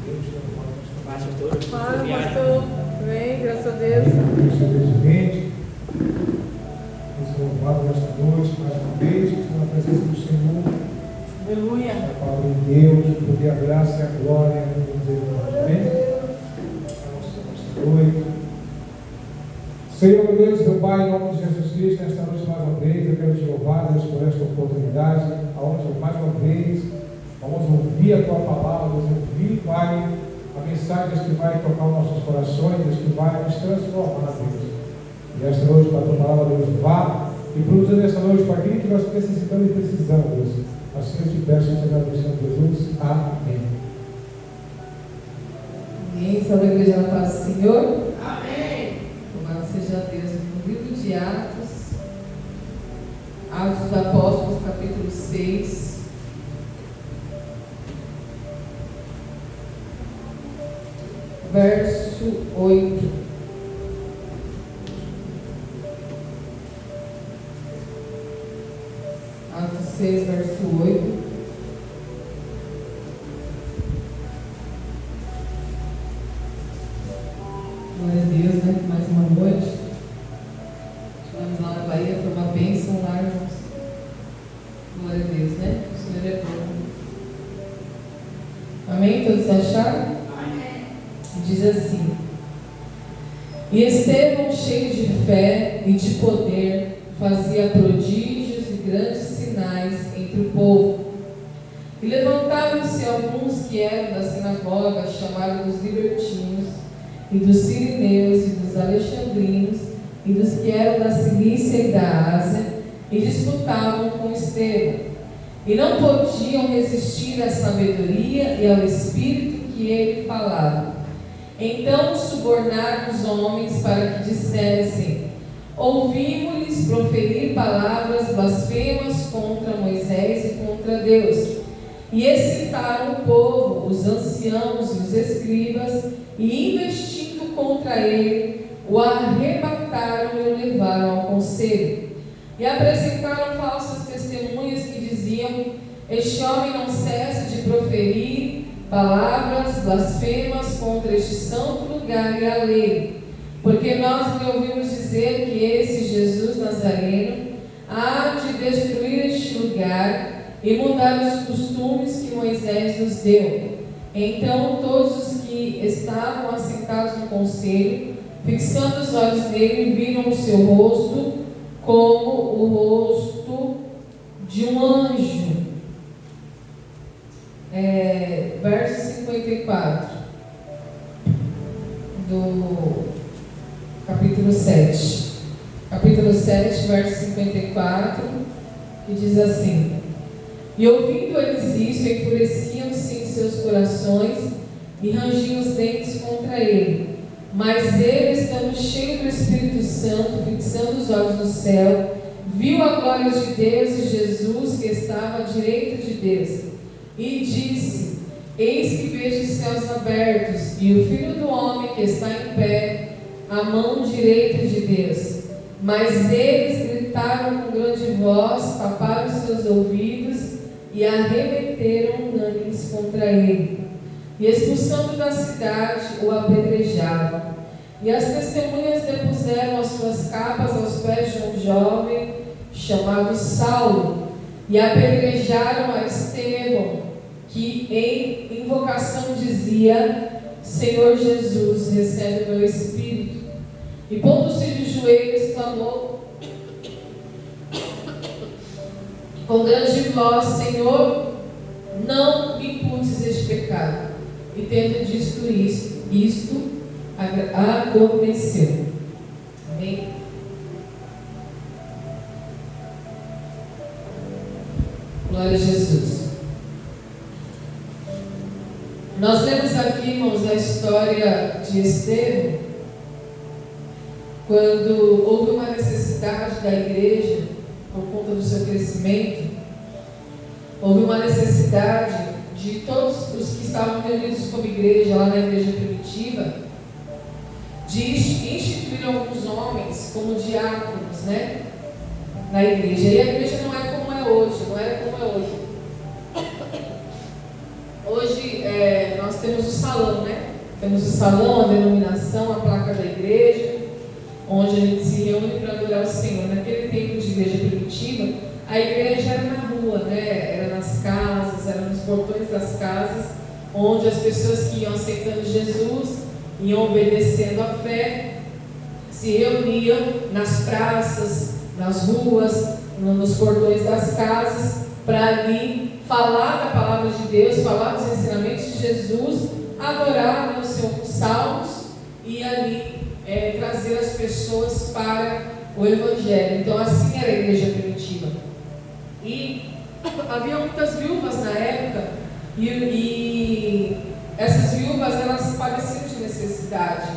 Paz, pastor. Fala, pastor. Bem, graças a Deus. Nos louvado nesta noite, mais uma vez, na presença do Senhor. Aleluia. A palavra de Deus, o poder, a graça e a glória de Deus. Amém? Nesta noite. Senhor, meu Deus, meu Pai, em nome de Jesus Cristo, nesta noite mais uma vez, eu quero te louvar, Deus, por esta oportunidade, aonde mais uma vez vamos ouvir a Tua palavra, vamos ouvir, Pai, a mensagem que vai tocar os nossos corações, Deus, que vai nos transformar, Deus. E esta noite, para a Tua palavra, Deus, vá e produza nesta noite para aquilo que nós necessitamos e precisamos, Deus. Assim eu te peço, em nome de Jesus. Amém. Amém. Salve a igreja na paz do Senhor. Amém. Louvado seja Deus. No livro de Atos dos Apóstolos, capítulo 6. Verso 8. Atos 6, verso 8. Glória a Deus, né? Mais uma noite. Estivemos lá na Bahia, foi uma bênção lá, irmãos. Glória a Deus, né? O Senhor é bom. Amém? Todos acharam? Diz assim: E Estevão, cheio de fé e de poder, fazia prodígios e grandes sinais entre o povo. E levantaram-se alguns que eram da sinagoga, chamados dos libertinos, e dos sirineus, e dos alexandrinos, e dos que eram da Cilícia e da Ásia, e disputavam com Estevão. E não podiam resistir à sabedoria e ao espírito que ele falava. Então subornaram os homens para que dissessem: Ouvimos-lhes proferir palavras blasfemas contra Moisés e contra Deus. E excitaram o povo, os anciãos e os escribas, e investindo contra ele, o arrebataram e o levaram ao conselho. E apresentaram falsas testemunhas que diziam: Este homem não cessa de proferir palavras blasfemas contra este santo lugar e a lei, porque nós lhe ouvimos dizer que esse Jesus Nazareno há de destruir este lugar e mudar os costumes que Moisés nos deu. Então todos os que estavam assentados no conselho, fixando os olhos nele, viram o seu rosto como o rosto de um anjo. Verso 54 do capítulo 7. Capítulo 7, verso 54, que diz assim: E ouvindo eles isso, enfureciam-se em seus corações e rangiam os dentes contra ele. Mas ele, estando cheio do Espírito Santo, fixando os olhos no céu, viu a glória de Deus e Jesus que estava à direita de Deus. E disse: Eis que vejo os céus abertos, e o Filho do Homem que está em pé, à mão direita de Deus. Mas eles gritaram com grande voz, taparam seus ouvidos e arremeteram unânimes contra ele. E expulsando da cidade, o apedrejavam. E as testemunhas depuseram as suas capas aos pés de um jovem chamado Saulo, e apedrejaram a Estevão, que em invocação dizia: Senhor Jesus, recebe o meu espírito. E pondo-se de joelhos, clamou com grande voz: Senhor, não me imputes este pecado. E tendo dito isto adormeceu. Amém? Glória a Jesus. Nós lemos aqui, irmãos, a história de Estevão, quando houve uma necessidade da igreja, por conta do seu crescimento, houve uma necessidade de todos os que estavam reunidos como igreja, lá na igreja primitiva, de instituir alguns homens como diáconos, né, na igreja. E a igreja não é como é hoje, não era como é hoje. Hoje nós temos o salão salão, né? Temos o salão, a denominação, a placa da igreja, onde a gente se reúne para adorar o Senhor. Naquele tempo de igreja primitiva, a igreja era na rua, né? Era nas casas, era nos portões das casas, onde as pessoas que iam aceitando Jesus, iam obedecendo a fé, se reuniam nas praças, nas ruas, nos portões das casas, para ali falar da palavra de Deus, falar dos ensinamentos de Jesus, adorar, né, os seus salmos e ali trazer as pessoas para o Evangelho. Então assim era a igreja primitiva. E havia muitas viúvas na época e essas viúvas, elas padeciam de necessidade.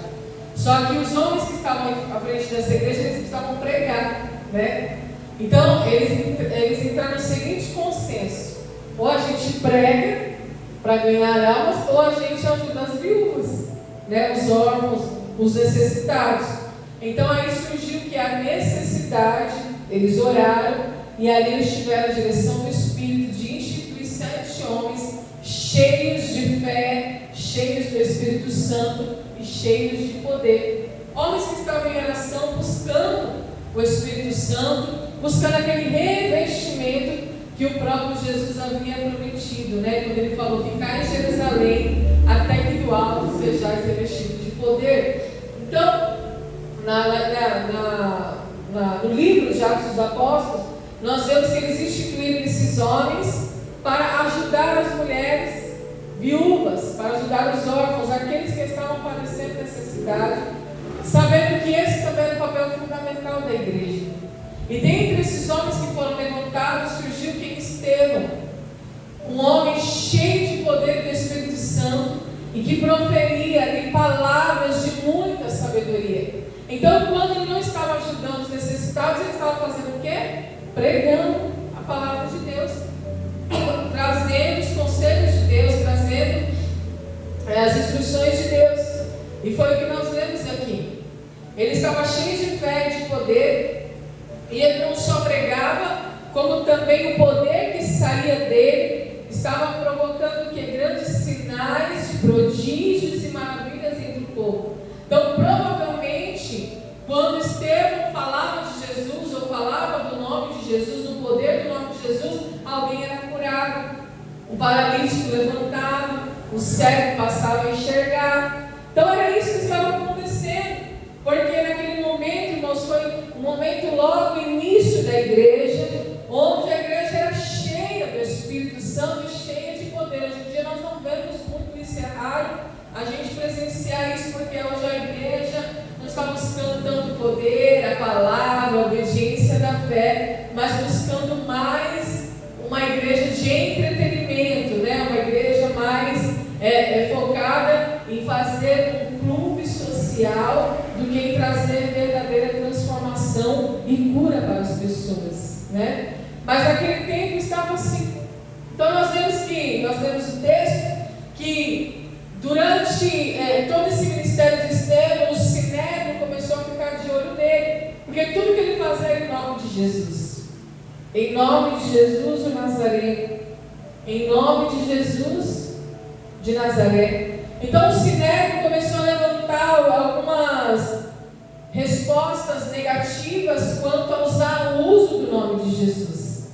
Só que os homens que estavam à frente dessa igreja, eles precisavam pregar, né? Então eles entraram no seguinte consenso: ou a gente prega para ganhar almas, ou a gente ajuda as viúvas, né? Os órfãos, os necessitados. Então aí surgiu que a necessidade, eles oraram e ali eles tiveram a direção do Espírito de instituir 7 homens cheios de fé, cheios do Espírito Santo e cheios de poder. Homens que estavam em oração buscando o Espírito Santo, buscando aquele revestimento que o próprio Jesus havia prometido, né? Quando ele falou: ficar em Jerusalém até que do alto sejais revestidos de poder. Então, no livro de Atos dos Apóstolos, nós vemos que eles instituíram esses homens para ajudar as mulheres viúvas, para ajudar os órfãos, aqueles que estavam padecendo necessidade, sabendo que esse também era o papel fundamental da igreja. E dentre esses homens que foram levantados, surgiu quem? Estevão, um homem cheio de poder do Espírito Santo e que proferia ali palavras de muita sabedoria. Então, quando ele não estava ajudando os necessitados, ele estava fazendo o quê? Pregando a palavra de Deus, trazendo os conselhos de Deus, trazendo as instruções de Deus. E foi o que nós lemos aqui. Ele estava cheio de fé e de poder, e ele não só pregava, como também o poder que saía dele estava provocando o que? Grandes sinais, prodígios e maravilhas entre o povo. Então, provavelmente, quando Estevão falava de Jesus, ou falava do nome de Jesus, do poder do nome de Jesus, alguém era curado, o paralítico levantava, o cego passava a enxergar. Então era isso que estava acontecendo, porque naquele momento, irmãos, foi um momento logo no início da igreja, onde a igreja era cheia do Espírito Santo e cheia de poder. Hoje em dia nós não vemos muito isso, é raro a gente presenciar isso, porque hoje a igreja não está buscando tanto poder, a palavra, a obediência da fé, mas buscando mais uma igreja de entretenimento, né? Uma igreja mais focada em fazer um clube social do que em trazer verdadeira transformação e cura para as pessoas, né? Mas naquele tempo estava assim. Então nós vemos o texto que durante todo esse ministério de Estevão, o Sinédrio começou a ficar de olho nele, porque tudo que ele fazia era em nome de Jesus. Em nome de Jesus o Nazareno. Em nome de Jesus de Nazaré. Então o Sinédrio começou a levantar algumas respostas negativas quanto a usar o uso do nome de Jesus.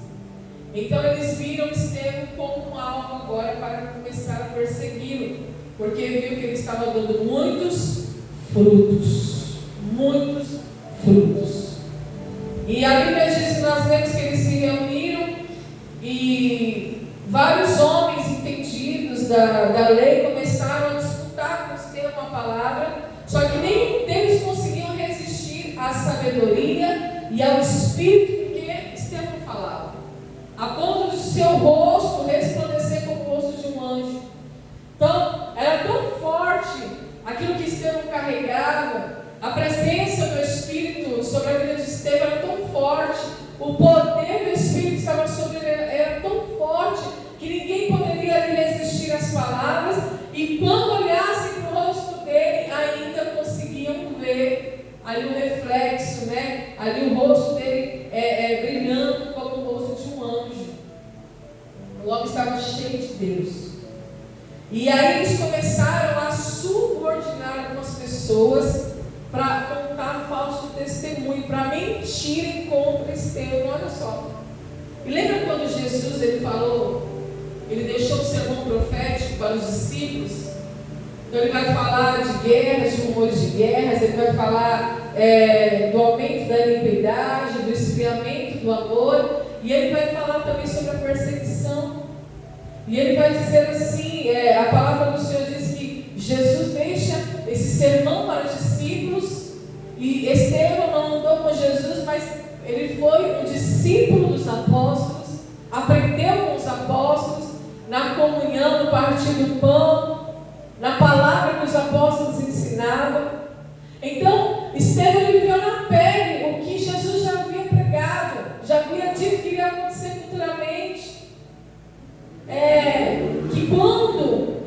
Então eles viram Estevão como um alvo agora para começar a persegui-lo, porque viu que ele estava dando muitos frutos. Muitos frutos. E a Bíblia diz que nós vemos que eles se reuniram e vários homens entendidos da lei começaram a disputar com Estevão a palavra, só que nenhum deles conseguiam resistir à sabedoria e ao espírito que Estevão falava, a ponto de seu rosto resplandecer como o rosto de um anjo. Então, era tão forte aquilo que Estevão carregava, a presença do Espírito sobre a vida de Estevão era tão forte, o poder do Espírito que estava sobre ele era tão forte, que ninguém poderia ali resistir às palavras, e quando olhassem para o rosto dele, ainda conseguiam ver ali o reflexo, né? Ali o rosto dele brilhando como o rosto de um anjo. O homem estava cheio de Deus. E aí eles começaram a pessoas para contar falso testemunho, para mentirem contra Estevão. Olha só. E lembra quando Jesus ele falou, ele deixou o sermão profético para os discípulos? Então ele vai falar de guerras, de rumores de guerras, ele vai falar do aumento da iniquidade, do esfriamento do amor, e ele vai falar também sobre a perseguição. E ele vai dizer assim, a palavra do Senhor diz que Jesus deixa esse sermão para os discípulos, e Estevão não andou com Jesus, mas ele foi um discípulo dos apóstolos, aprendeu com os apóstolos, na comunhão, no partir do pão, na palavra que os apóstolos ensinavam. Então, Estevão ele viveu na pele o que Jesus já havia pregado, já havia dito que iria acontecer futuramente. Que quando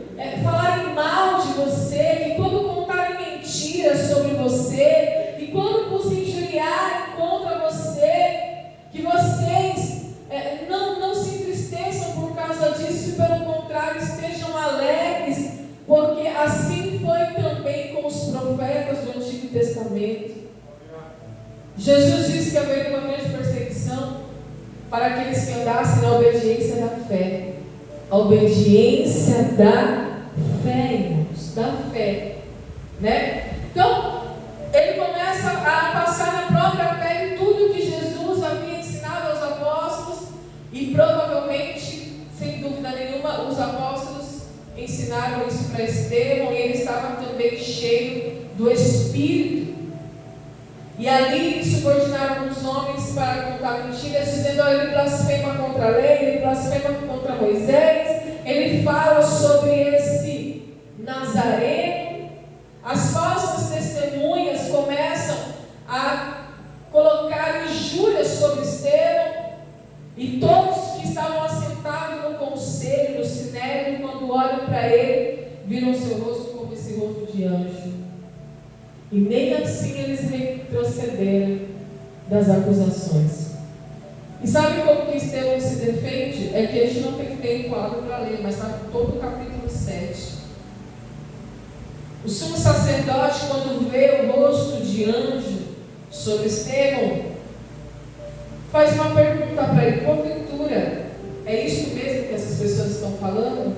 falarem mal de você, que quando contarem mentiras sobre você, que quando vos injuriarem contra você, que vocês não se entristeçam por causa disso, e pelo contrário estejam alegres, porque assim foi também com os profetas do Antigo Testamento. Jesus disse que haveria uma grande perseguição para aqueles que andassem na obediência da fé. A obediência da fé, irmãos, da fé, né? Então, ele começa a passar na própria pele tudo o que Jesus havia ensinado aos apóstolos, e provavelmente, sem dúvida nenhuma, os apóstolos ensinaram isso para Estevão, e ele estava também cheio do Espírito. E ali subordinaram os homens para contar mentiras, dizendo: ele blasfema contra a lei, ele blasfema contra Moisés, ele fala sobre esse Nazareno. As falsas testemunhas começam a colocar injúrias sobre Estevão, e todos que estavam assentados no conselho, no sinédrio, quando olham para ele, viram seu rosto como esse rosto de anjo. E nem assim eles retrocederam das acusações. E sabe como que Estevão se defende? É que a gente não tem tempo para ler, mas está todo o capítulo 7. O sumo sacerdote, quando vê o rosto de anjo sobre Estevão, faz uma pergunta para ele: porventura, é isso mesmo que essas pessoas estão falando?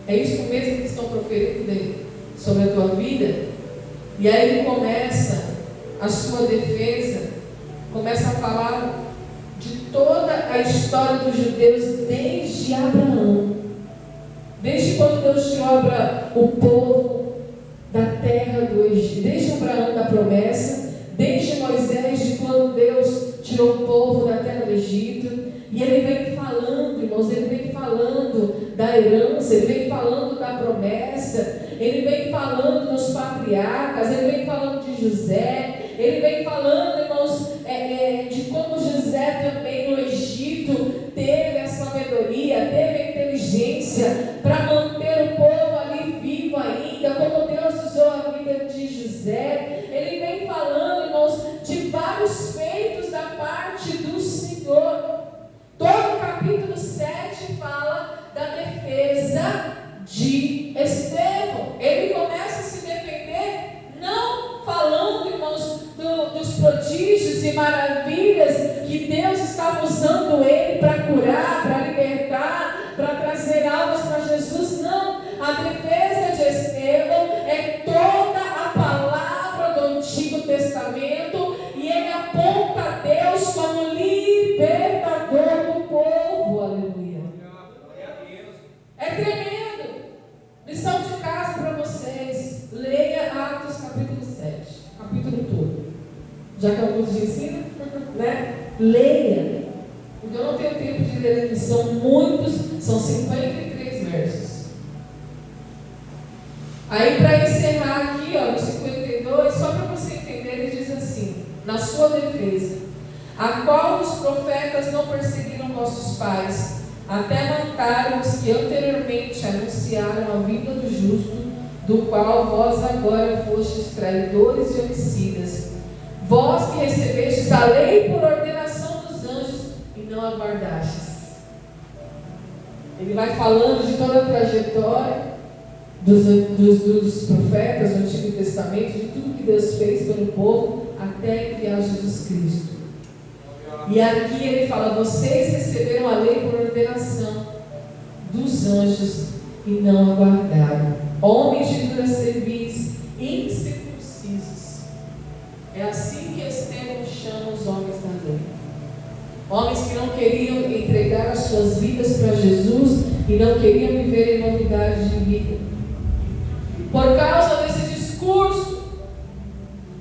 É isso mesmo que estão proferindo sobre a tua vida? E aí ele começa a sua defesa, começa a falar de toda a história dos judeus desde Abraão, desde quando Deus tirou o povo da terra do Egito, desde Abraão da promessa, desde Moisés, de quando Deus tirou o povo da terra do Egito. E ele vem falando, irmãos, ele vem falando da herança, ele vem falando da promessa, ele vem falando dos patriarcas, ele vem falando de José, ele vem falando, irmãos, de como José também no Egito teve a sabedoria, teve a inteligência para manter o povo ali vivo ainda, como Deus usou a vida de José. Ele vem falando, irmãos, de vários feitos da parte do Senhor. Todo o capítulo 7 fala da defesa de Estevão. Ele começa a se defender, não falando, irmãos, dos prodígios e maravilhas que Deus estava usando ele para curar, para libertar, para trazer almas para Jesus. Não, a defesa de Estevão é toda a palavra do Antigo Testamento, e ele aponta a Deus como libertador do povo. Aleluia. É tremendo. Lição de casa para vocês: leia Atos capítulo 7, capítulo todo. Já que alguns de ensino, né? Leia. Porque eu não tenho tempo de ler aqui, são muitos, são 53 versos. Aí, para encerrar aqui, no 52, só para você entender, ele diz assim: na sua defesa, a qual os profetas não perseguiram nossos pais, até mataram os que anteriormente anunciaram a vinda do justo, do qual vós agora fostes traidores e homicidas, vós que recebestes a lei por ordenação dos anjos e não a guardastes. Ele vai falando de toda a trajetória dos profetas do Antigo Testamento, de tudo que Deus fez pelo povo, até enviar Jesus Cristo. E aqui ele fala: vocês receberam a lei por ordenação dos anjos e não aguardaram. Homens de dura cerviz, incircuncisos. É assim que Estevão chama os homens da lei. Homens que não queriam entregar as suas vidas para Jesus e não queriam viver em novidade de vida. Por causa desse discurso,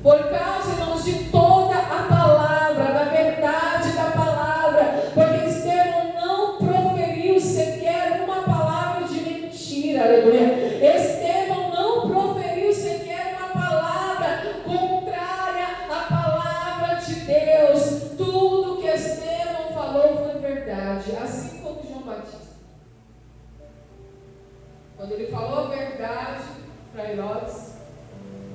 por causa, irmãos, de toda a palavra, da verdade da palavra, porque Estevão não proferiu sequer uma palavra de mentira, aleluia. Estevão não proferiu sequer uma palavra contrária à palavra de Deus. Tudo que Estevão falou foi verdade, assim como João Batista. Quando ele falou a verdade para Herodes: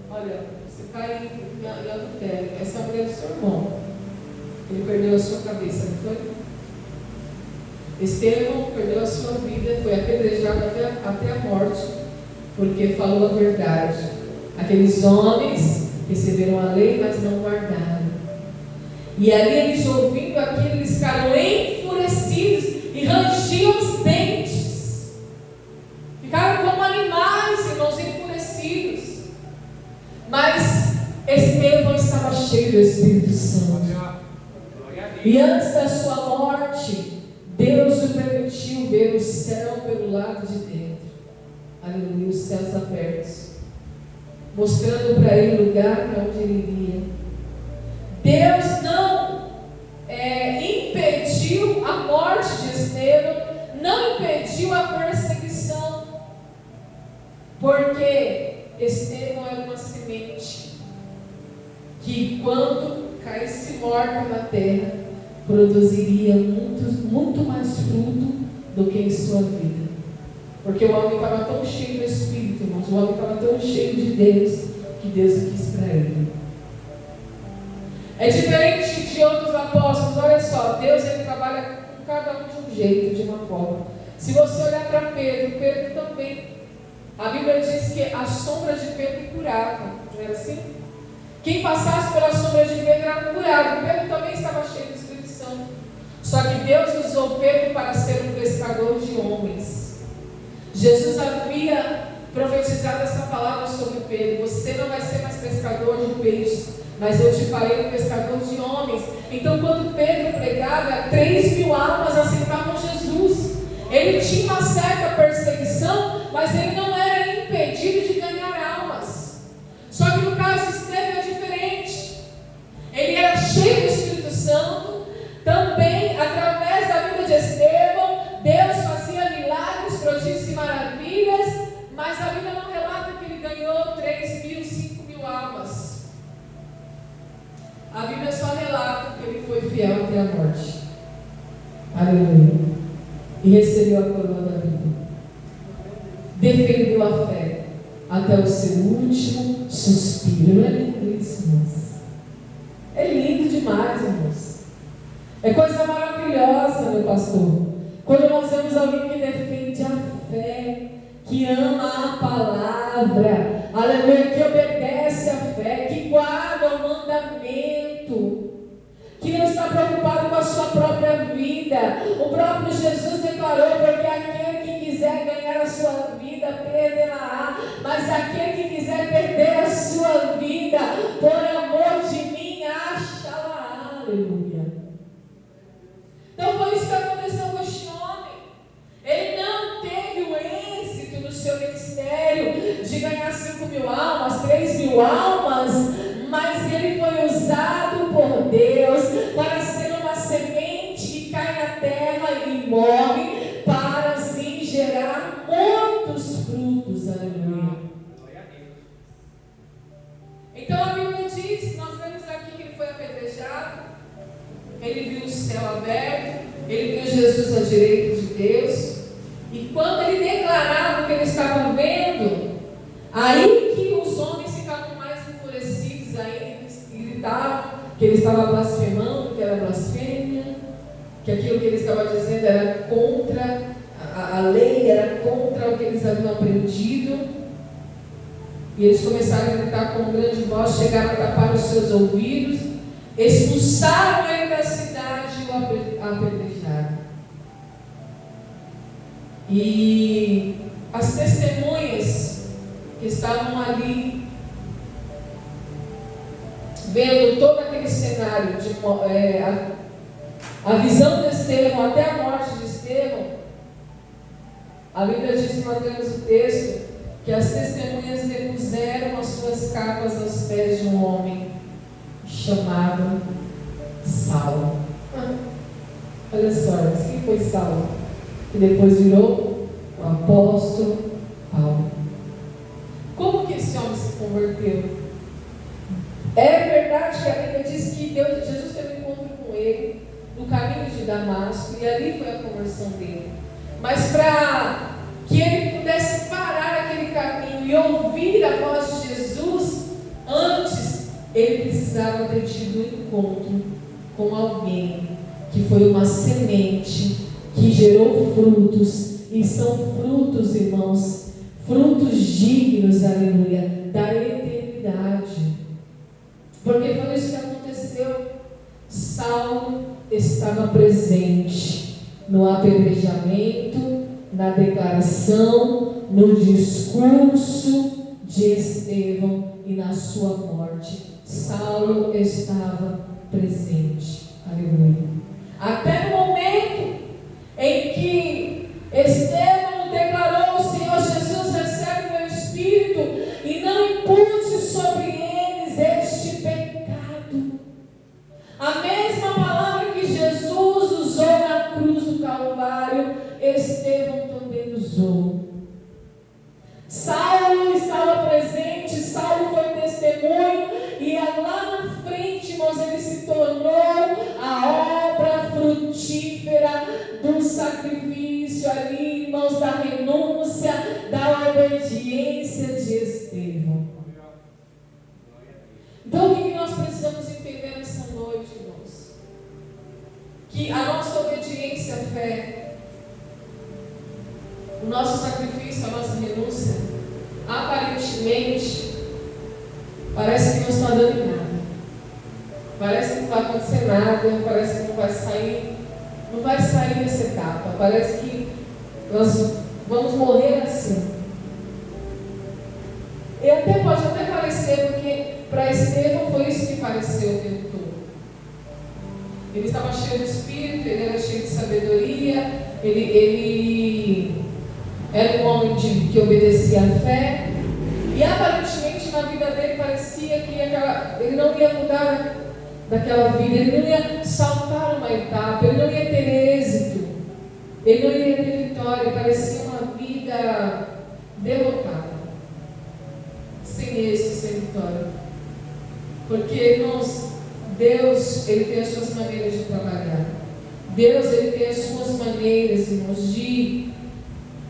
olha, você está em adultério, essa mulher do seu irmão. Ele perdeu a sua cabeça, não foi? Estevão perdeu a sua vida, foi apedrejado até a morte, porque falou a verdade. Aqueles homens receberam a lei, mas não guardaram. E ali eles, ouvindo aquilo, eles ficaram enfurecidos e rangiam os dentes. Ficaram como animais, irmãos, enfurecidos. Mas Estevão estava cheio do Espírito Santo. E antes da sua morte, Deus o permitiu ver o céu pelo lado de dentro. Aleluia, os céus abertos, mostrando para ele o lugar para onde ele iria. Deus não impediu a morte de Estevão, não impediu a perseguição, porque Estevão era uma semente que, quando caísse morta na terra, produziria muito mais fruto do que em sua vida. Porque o homem estava tão cheio do Espírito, irmãos, o homem estava tão cheio de Deus, que Deus quis para ele. É diferente de outros apóstolos. Olha só, Deus, ele trabalha com cada um de um jeito, de uma forma. Se você olhar para Pedro também, a Bíblia diz que a sombra de Pedro curava, não era assim? Quem passasse pela sombra de Pedro era curado. Pedro também estava cheio do Espírito Santo. Só que Deus usou Pedro para ser um pescador de homens. Jesus havia profetizado essa palavra sobre Pedro: você não vai ser mais pescador de peixes, mas eu te farei um pescador de homens. Então, quando Pedro pregava, 3.000 almas aceitavam Jesus. Ele tinha uma certa perseguição, mas ele não era impedido de ganhar almas. Só que no caso de Estevão é diferente. Ele era cheio do Espírito Santo. Também, através da vida de Estevão, Deus fazia milagres, prodígios e maravilhas, mas a Bíblia não relata que ele ganhou 3.000, 5.000 almas. A Bíblia só relata que ele foi fiel até a morte. Aleluia. E recebeu a coroa da vida. Defendeu a fé até o seu último suspiro. Não é lindo isso, irmãos? É lindo demais, irmãos. É coisa maravilhosa, meu pastor. Quando nós vemos alguém que defende a fé, que ama a palavra, aleluia, que obedece a fé, que guarda o mandamento, que não está preocupado com a sua própria vida. O próprio Jesus declarou: porque aquele que quiser ganhar a sua vida, perderá, mas aquele que quiser perder a sua vida, por amor de mim, achará. Aleluia. Então foi isso que aconteceu com este homem. Ele não teve o êxito no seu ministério de ganhar 5.000 almas, 3.000 almas, mas ele foi usado por Deus para ser uma semente que cai na terra e morre, para assim gerar muitos frutos. Aleluia. Então a Bíblia diz, nós vemos aqui que ele foi apedrejado, ele viu o céu aberto, ele viu Jesus à direita de Deus, e quando ele declarava o que ele estava vendo, aí que os homens ficavam mais enfurecidos ainda, e gritavam que ele estava blasfemando, que era blasfêmia, que aquilo que ele estava dizendo era contra a lei era contra o que eles haviam aprendido. E eles começaram a gritar com grande voz, chegaram a tapar os seus ouvidos, expulsaram ele da cidade e o apedrejaram. E as testemunhas que estavam ali, vendo todo aquele cenário, a visão de Estevão, até a morte de Estevão, a Bíblia diz que nós temos o texto, que as testemunhas depuseram as suas capas aos pés de um homem chamado Saulo. Olha só, quem foi Saulo? Que depois virou o apóstolo Paulo. Como que esse homem se converteu? É verdade que a Bíblia diz que Jesus teve um encontro com ele no caminho de Damasco, e ali foi a conversão dele. Mas para que ele pudesse parar aquele caminho e ouvir a voz de Jesus, antes ele precisava ter tido um encontro com alguém que foi uma semente que gerou frutos, e são frutos, irmãos, frutos dignos, aleluia, da eternidade. Porque foi isso que aconteceu. Saulo estava presente no apedrejamento, na declaração, no discurso de Estevão e na sua morte. Saulo estava presente. Aleluia. Até no momento em que Estevão declarou: o Senhor Jesus recebe meu espírito e não impute sobre eles este pecado. A mesma palavra que Jesus usou na cruz do Calvário, Estevão também usou. Saulo estava presente, Saulo foi testemunho, e lá na frente, irmãos, ele se tornou a obra frutífera do sacrifício ali, irmãos, da renúncia, da obediência de Estevão. Então, o que nós precisamos entender nessa noite, irmãos? Que a nossa obediência à fé, o nosso sacrifício, a nossa renúncia, aparentemente, parece que não está dando em nada. Parece que não vai acontecer nada, parece que não vai sair dessa etapa. Parece que nós vamos morrer assim. E pode até parecer, porque para Estevão foi isso que pareceu o tempo todo. Ele estava cheio de espírito, ele era cheio de sabedoria, ele era um homem que obedecia à fé, e aparentemente na vida dele parecia que ele não ia mudar daquela vida, ele não ia saltar uma etapa, ele não ia ter êxito, ele não ia ter vitória, parecia uma vida derrotada, sem êxito, sem vitória. Porque, irmãos, Deus, Ele tem as suas maneiras de trabalhar. Deus, Ele tem as suas maneiras, irmãos, de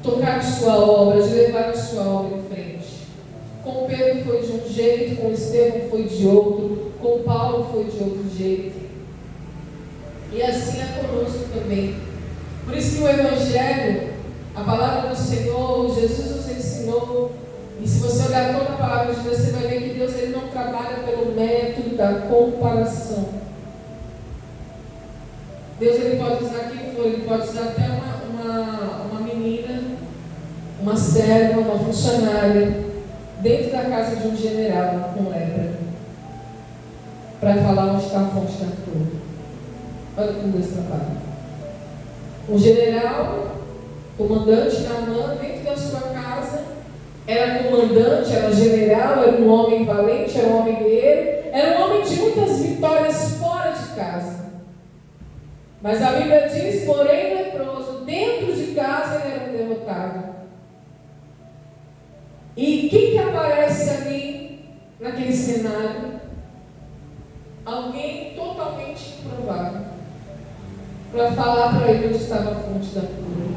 tocar a sua obra, de levar a sua obra em frente. Com Pedro foi de um jeito, com Estevão foi de outro, com Paulo foi de outro jeito. E assim é conosco também. Por isso que o Evangelho, a palavra do Senhor, Jesus nos ensinou. E se você olhar toda a palavra de Deus, você vai ver que Deus, Ele não trabalha pelo método da comparação. Deus, Ele pode usar quem for, Ele pode usar até uma menina, uma serva, uma funcionária, dentro da casa de um general com lepra, para falar onde está a fonte da cura. Olha como Deus trabalha. Um general, comandante Naamã, dentro da sua casa, era comandante, era general, era um homem valente, era um homem guerreiro, era um homem de muitas vitórias fora de casa. Mas a Bíblia diz, porém leproso, dentro de casa ele era um derrotado. E quem que aparece ali, naquele cenário? Alguém totalmente improvável, para falar para ele onde estava a fonte da cura,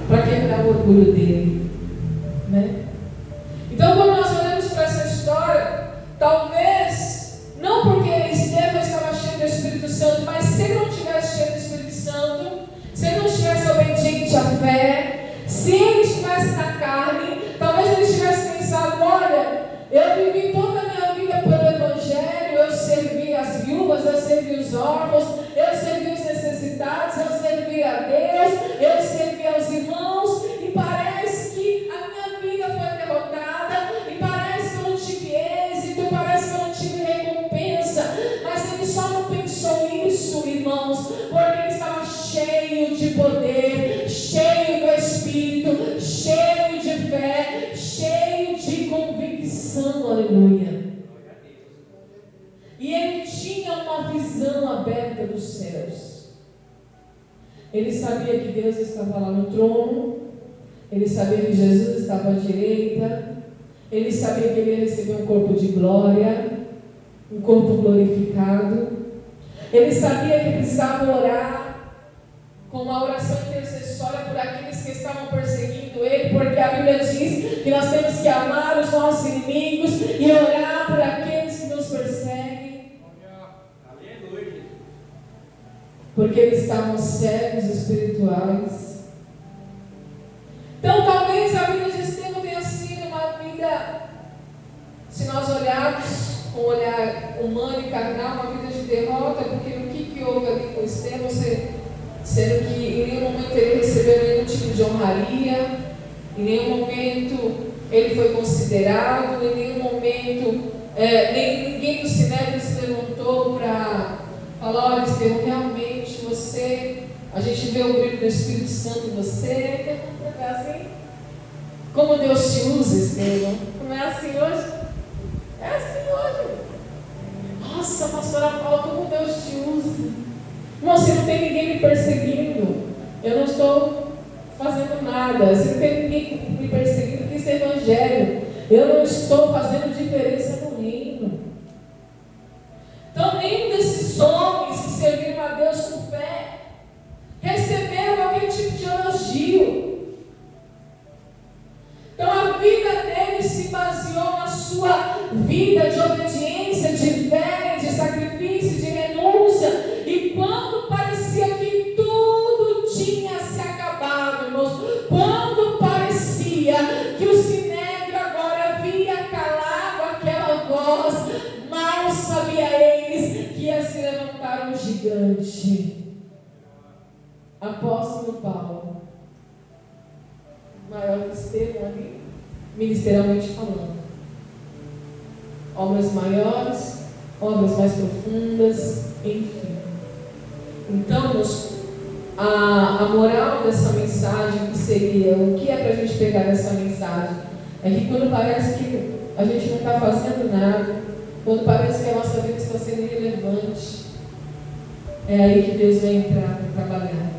para quebrar o orgulho dele. Né? Então, quando nós olhamos para essa história, talvez, não porque Estevão estava cheio do Espírito Santo, mas se ele não tivesse cheio do Espírito Santo, se ele não estivesse obediente à fé. Se ele estivesse na carne, talvez ele tivesse pensado: olha, eu vivi toda a minha vida pelo Evangelho, eu servi as viúvas, eu servi os órfãos, eu servi os necessitados, eu servi a Deus, eu servi aos irmãos, e parece que a minha vida foi derrotada, e parece que eu não tive êxito, parece que eu não tive recompensa. Mas ele só não pensou isso, irmãos, porque ele estava cheio de poder, cheio do Espírito, cheio de fé, cheio de convicção, aleluia. E ele tinha uma visão aberta dos céus. Ele sabia que Deus estava lá no trono, ele sabia que Jesus estava à direita, ele sabia que ele ia receber um corpo de glória, um corpo glorificado. Ele sabia que precisava orar com uma oração intercessória por aqueles que estavam perseguindo ele, porque a Bíblia diz que nós temos que amar os nossos inimigos e orar por aqueles que nos perseguem. Aleluia. Porque eles estavam cegos espirituais. Então talvez a vida de Estevão tenha sido uma vida, se nós olharmos com um olhar humano e carnal, uma vida de derrota, porque o que houve ali com Estevão, sendo que em nenhum momento ele recebeu nenhum tipo de honraria, em nenhum momento ele foi considerado, em nenhum momento ninguém do Sinédrio se levantou para falar: olha, Estevão, realmente a gente vê o brilho do Espírito Santo em você. Não é assim? Como Deus te usa, Estevão? Não é assim hoje? É assim hoje. Nossa, pastora Paula, como Deus te usa. Irmão, se não tem ninguém me perseguindo, eu não estou fazendo nada. Se não tem ninguém me perseguindo, que isso é evangelho. Eu não estou fazendo diferença no reino. Então, nenhum desses homens que serviram a Deus com fé receberam qualquer tipo de elogio. Então, a vida dele se baseou na sua vida de obediência, de fé, de sacrifício, de renúncia. E quando parecia que tudo tinha se acabado, irmãos, quando parecia que o Sinédrio agora havia calado aquela voz, mal sabia eles que ia se levantar um gigante. Apóstolo Paulo, maior que Estevão ali, ministerialmente falando. Obras maiores, obras mais profundas, enfim. Então, a moral dessa mensagem que seria, o que é para a gente pegar dessa mensagem? É que quando parece que a gente não está fazendo nada, quando parece que a nossa vida está sendo irrelevante, é aí que Deus vai entrar para trabalhar.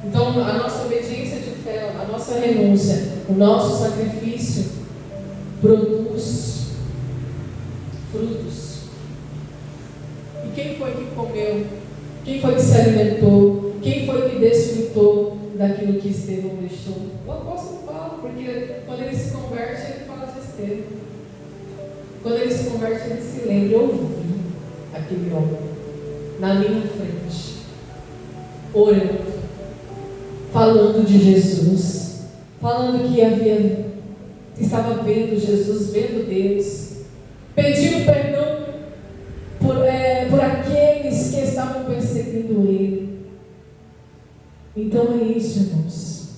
Então, a nossa obediência de fé, a nossa renúncia, o nosso sacrifício produz frutos. E quem foi que comeu? Quem foi que se alimentou? Quem foi que desfrutou daquilo que Estevão deixou? O apóstolo Paulo, porque quando ele se converte, ele fala de Estevão. Quando ele se converte, ele se lembra: eu vi aquele homem na minha frente, orando, falando de Jesus, falando que estava vendo Jesus, vendo Deus, pedindo perdão por aqueles que estavam perseguindo ele. Então é isso, irmãos.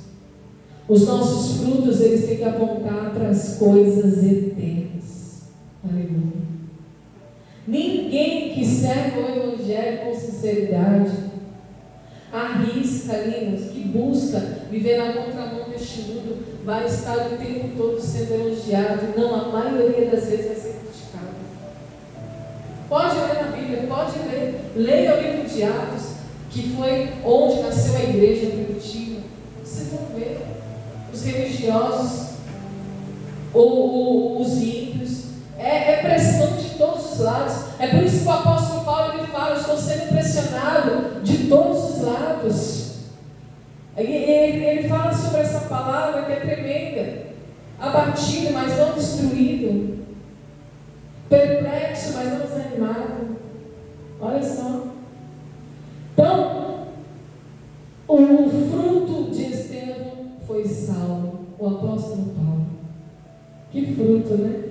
Os nossos frutos, eles têm que apontar para as coisas eternas. Aleluia. Ninguém que serve o Evangelho com sinceridade arrisca ali, que busca viver na contramão deste mundo, vai estar o tempo todo sendo elogiado. Não, a maioria das vezes vai ser criticado. Pode ler na Bíblia, pode ler. Leia o livro de Atos, que foi onde nasceu a igreja primitiva. Vocês vão ver os religiosos, ou os ímpios. É pressão de todos os lados. É por isso que o apóstolo Paulo ele fala: eu estou sendo pressionado de todos os lados. Ele fala sobre essa palavra que é tremenda: abatido, mas não destruído, perplexo, mas não desanimado. Olha só. Então, o fruto de apóstolo Paulo. Que fruto, né?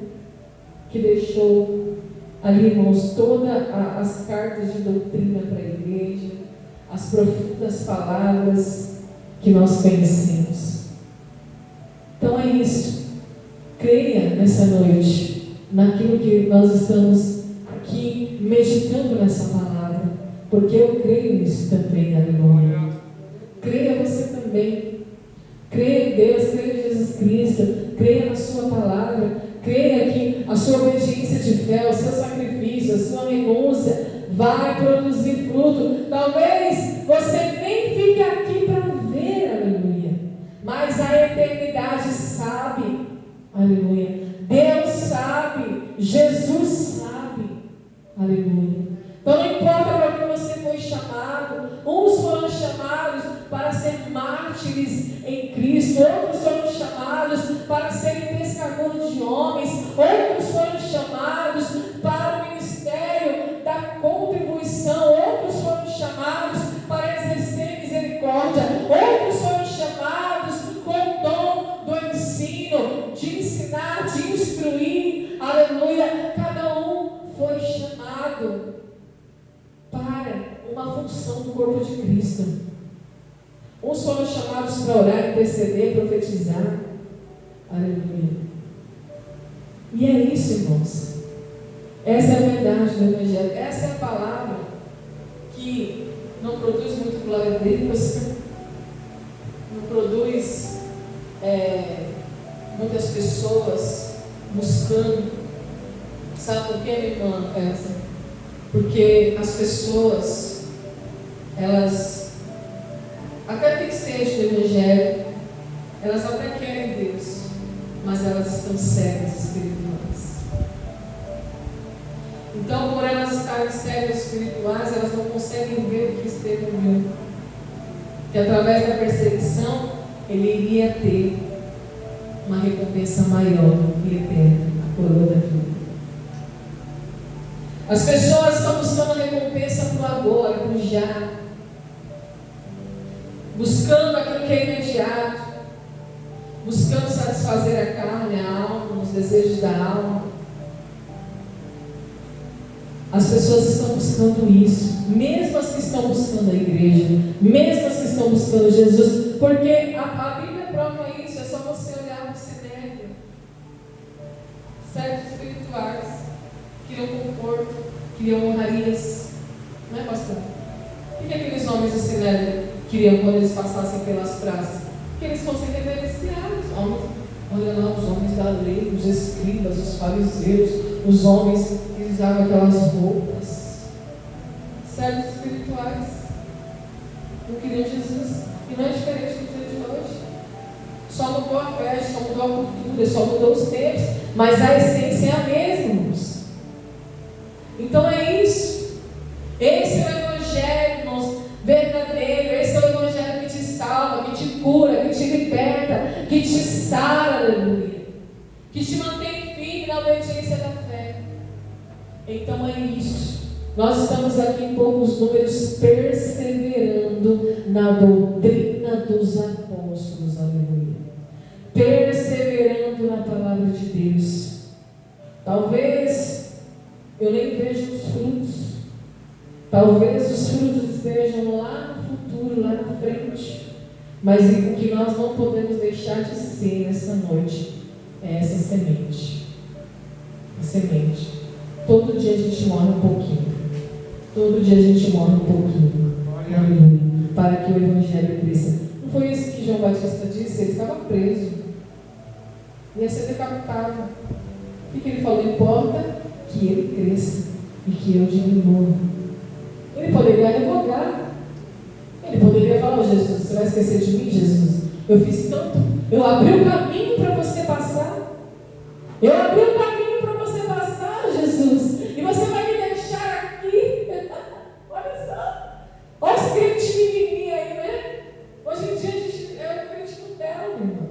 Que deixou ali, irmãos, todas as cartas de doutrina para a igreja, as profundas palavras que nós conhecemos. Então é isso. Creia nessa noite naquilo que nós estamos aqui meditando nessa palavra, porque eu creio nisso também, aleluia. Creia você também. Creia em Deus, creia em Jesus Cristo, creia na sua palavra, creia que a sua obediência de fé, o seu sacrifício, a sua renúncia vai produzir fruto. Talvez você nem fique aqui para ver, aleluia, mas a eternidade sabe, aleluia. Deus sabe, Jesus sabe, aleluia. Então não importa para que você foi chamado. Uns foram chamados para ser mártires em Cristo, outros foram chamados para serem pescadores de homens, outros foram chamados para o ministério da contribuição, outros foram chamados para exercer misericórdia, outros foram chamados com o dom do ensino, de ensinar, de instruir, aleluia. Cada um foi chamado para uma função do corpo de Cristo. Uns foram chamados para orar, interceder, profetizar, aleluia. E é isso, irmãos. Essa é a verdade do Evangelho. Essa é a palavra que não produz muito glória a Deus, não produz muitas pessoas buscando. Sabe por quê, minha irmã? Porque as pessoas, elas, até que seja do Evangelho, elas até querem Deus, mas elas estão cegas espirituais. Então, por elas estarem cegas espirituais, elas não conseguem ver o que esteve viu. Que através da perseguição, ele iria ter uma recompensa maior e eterna, a coroa da vida. As pessoas estão buscando a recompensa para o agora, para o já, buscando aquilo que é imediato, buscando satisfazer a carne, a alma, os desejos da alma. As pessoas estão buscando isso, mesmo as que estão buscando a igreja, mesmo as que estão buscando Jesus, porque a Bíblia prova isso. É só você olhar no Sinédrio. Certos espirituais queriam conforto, queriam honrarias, não é, pastor? O que aqueles homens do Sinédrio queriam quando eles passassem pelas praças? Que eles fossem reverenciados. Olha lá, os homens da lei, os escribas, os fariseus, os homens que usavam aquelas roupas. Certos espirituais não queriam Jesus. E não é diferente do dia de hoje. Só mudou a festa, só mudou a cultura, só mudou os tempos, mas a essência é a mesma, irmãos. Então é isso. Esse é o Evangelho, irmãos, verdadeiro. Esse é o Evangelho que te salva, que te cura, que te liberta, que te sara, aleluia, que te mantém firme na obediência da fé. Então é isso. Nós estamos aqui em poucos números perseverando na doutrina dos apóstolos, aleluia. Perseverando na palavra de Deus. Talvez eu nem veja os frutos. Talvez os frutos estejam lá no futuro, lá na frente. Mas o que nós não podemos deixar de ser nessa noite é essa semente. A semente. Todo dia a gente morre um pouquinho. Todo dia a gente morre um pouquinho. Aleluia. Para que o Evangelho cresça. Não foi isso que João Batista disse? Ele estava preso. Ia ser decapitado. O que ele falou? Importa que ele cresça e que eu diminua. Ele poderia revogar. Ele poderia falar: oh, Jesus, você vai esquecer de mim, Jesus? Eu fiz tanto. Eu abri o caminho para você passar. Eu abri o caminho para você passar, Jesus. E você vai me deixar aqui. Olha só. Olha os crentes menininhos aí, né? Hoje em dia a gente é um crente Nutella, meu irmão.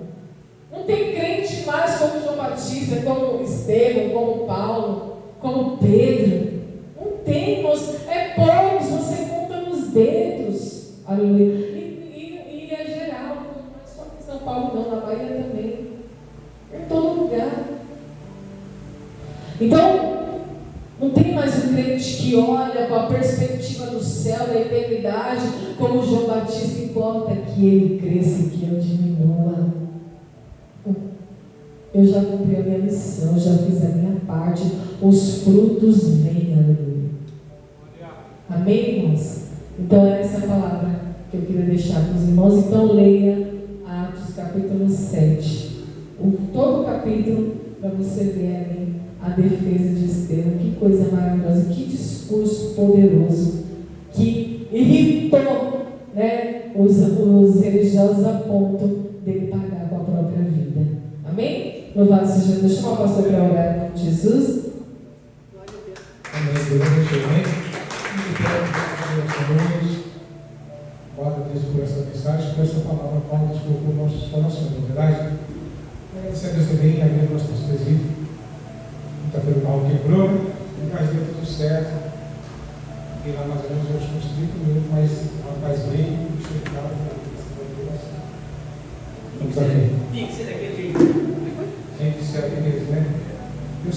Não tem crente mais como João Batista, como Estevão, como Paulo, como Pedro. Não tem, irmãos. É poucos, você conta nos dedos. Aleluia. E é geral, não é só aqui em São Paulo, não, na Bahia também. Então, não tem mais um crente que olha com a perspectiva do céu, da eternidade, como João Batista. Importa que ele cresça e que eu diminua. Eu já cumpri a minha missão, eu já fiz a minha parte, os frutos vêm, aleluia. Amém, irmãos? Então é essa palavra que eu queria deixar com os irmãos. Então leia Atos capítulo 7. Todo o capítulo, para você ver ali a defesa de Estevão. Que coisa maravilhosa, que discurso poderoso, que irritou, né, os religiosos a ponto dele pagar com a própria vida. Amém? Louvado seja Deus. Chama o pastor para orar em nome de Jesus. Amém. Deus abençoe. Muito bem. Glória a Deus por essa mensagem, por essa palavra, qual Deus colocou no nosso coração, na verdade. Agradecer a Deus também, a ver o nosso presídio. Quinta-feira o carro quebrou, mas deu tudo certo. E lá mais ou menos uns 30 minutos, mas o rapaz veio e chegava e vamos aqui. Tem que ser daquele jeito. Quem disser aqueles, né?